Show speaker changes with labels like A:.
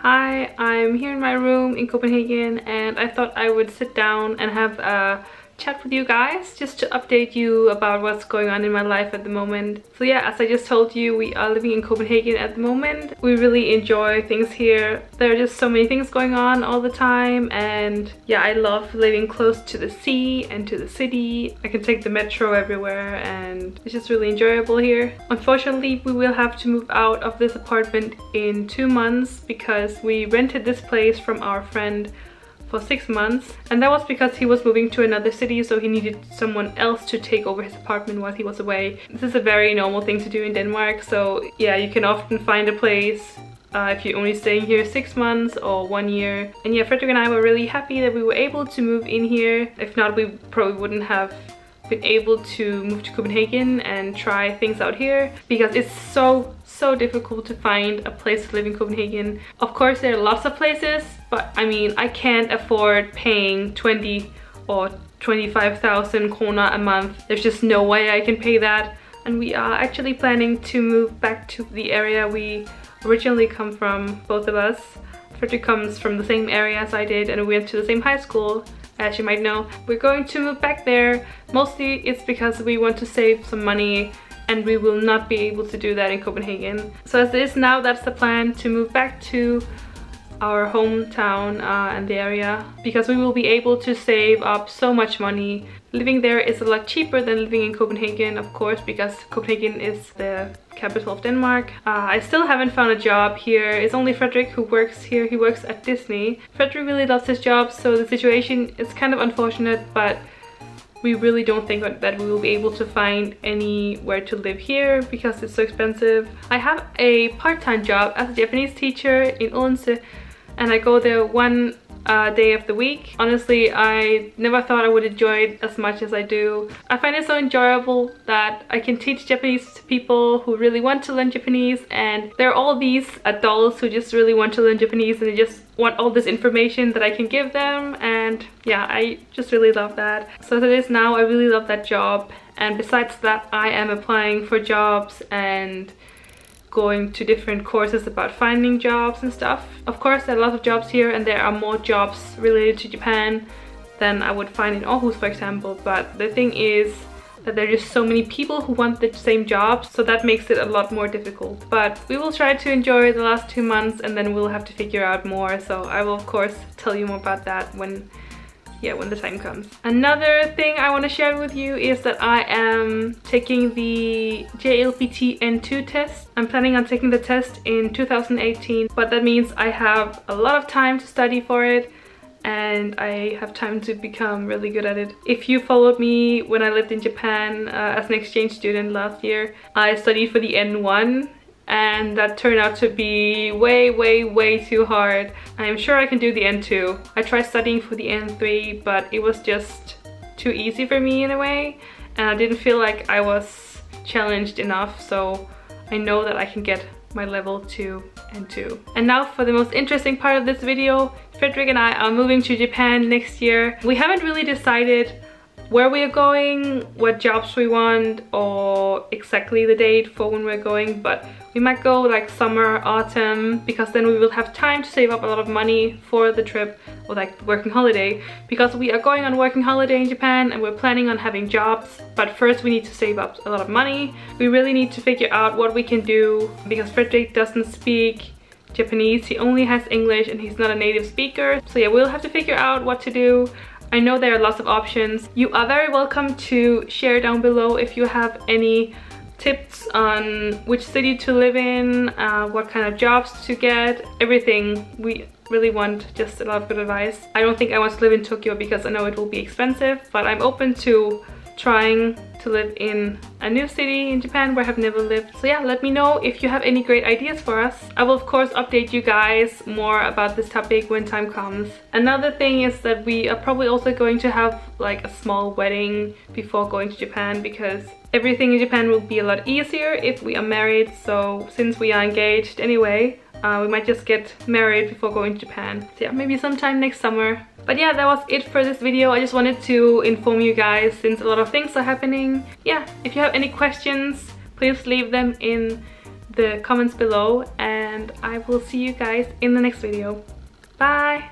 A: Hi, I'm here in my room in Copenhagen and I thought I would sit down and have a chat with you guys just to update you about what's going on in my life at the moment. So yeah, as I just told you, we are living in Copenhagen at the moment. We really enjoy things here. There are just so many things going on all the time, and yeah, I love living close to the sea and to the city. I can take the metro everywhere and it's just really enjoyable here. Unfortunately, we will have to move out of this apartment in 2 months because we rented this place from our friend for 6 months, and that was because he was moving to another city, so he needed someone else to take over his apartment while he was away. This is a very normal thing to do in Denmark, so yeah, you can often find a place if you're only staying here 6 months or 1 year. And yeah, Frederick and I were really happy that we were able to move in here. If not, we probably wouldn't have been able to move to Copenhagen and try things out here because it's so difficult to find a place to live in Copenhagen. Of course, there are lots of places, but I mean, I can't afford paying 20 or 25,000 kroner a month. There's just no way I can pay that. And we are actually planning to move back to the area we originally come from, both of us. Frederick comes from the same area as I did, and we went to the same high school, as you might know. We're going to move back there. Mostly it's because we want to save some money, and we will not be able to do that in Copenhagen. So as it is now, that's the plan, to move back to our hometown and the area, because we will be able to save up so much money. Living there is a lot cheaper than living in Copenhagen, of course, because Copenhagen is the capital of Denmark. I still haven't found a job here. It's only Frederick who works here. He works at Disney. Frederick really loves his job, so the situation is kind of unfortunate, but we really don't think that we will be able to find anywhere to live here because it's so expensive. I have a part-time job as a Japanese teacher in Odense, and I go there one day of the week. Honestly, I never thought I would enjoy it as much as I do. I find it so enjoyable that I can teach Japanese to people who really want to learn Japanese, and there are all these adults who just really want to learn Japanese and they just want all this information that I can give them, and yeah, I just really love that. So as it is now, I really love that job, and besides that, I am applying for jobs and going to different courses about finding jobs and stuff. Of course, there are lots of jobs here, and there are more jobs related to Japan than I would find in Aarhus, for example, but the thing is that there are just so many people who want the same jobs, so that makes it a lot more difficult. But we will try to enjoy the last 2 months, and then we'll have to figure out more, so I will of course tell you more about that when the time comes. Another thing I want to share with you is that I am taking the JLPT N2 test. I'm planning on taking the test in 2018, but that means I have a lot of time to study for it, and I have time to become really good at it. If you followed me when I lived in Japan as an exchange student last year, I studied for the N1, and that turned out to be way too hard. I'm sure I can do the N2. I tried studying for the N3, but it was just too easy for me in a way, and I didn't feel like I was challenged enough, so I know that I can get my level 2 N2. And now for the most interesting part of this video. Frederick and I are moving to Japan next year. We haven't really decided where we are going, what jobs we want, or exactly the date for when we're going, but we might go like summer, autumn, because then we will have time to save up a lot of money for the trip, or like working holiday, because we are going on working holiday in Japan and we're planning on having jobs. But first we need to save up a lot of money. We really need to figure out what we can do, because Frederick doesn't speak Japanese. He only has English and he's not a native speaker. So yeah, we'll have to figure out what to do. I know there are lots of options. You are very welcome to share down below if you have any tips on which city to live in, what kind of jobs to get, everything. We really want just a lot of good advice. I don't think I want to live in Tokyo because I know it will be expensive, but I'm open to trying to live in a new city in Japan where I've never lived. So yeah, let me know if you have any great ideas for us. I will of course update you guys more about this topic when time comes. Another thing is that we are probably also going to have like a small wedding before going to Japan, because everything in Japan will be a lot easier if we are married. So since we are engaged anyway, we might just get married before going to Japan. So yeah, maybe sometime next summer. But yeah, that was it for this video. I just wanted to inform you guys since a lot of things are happening. Yeah, if you have any questions, please leave them in the comments below, and I will see you guys in the next video. Bye!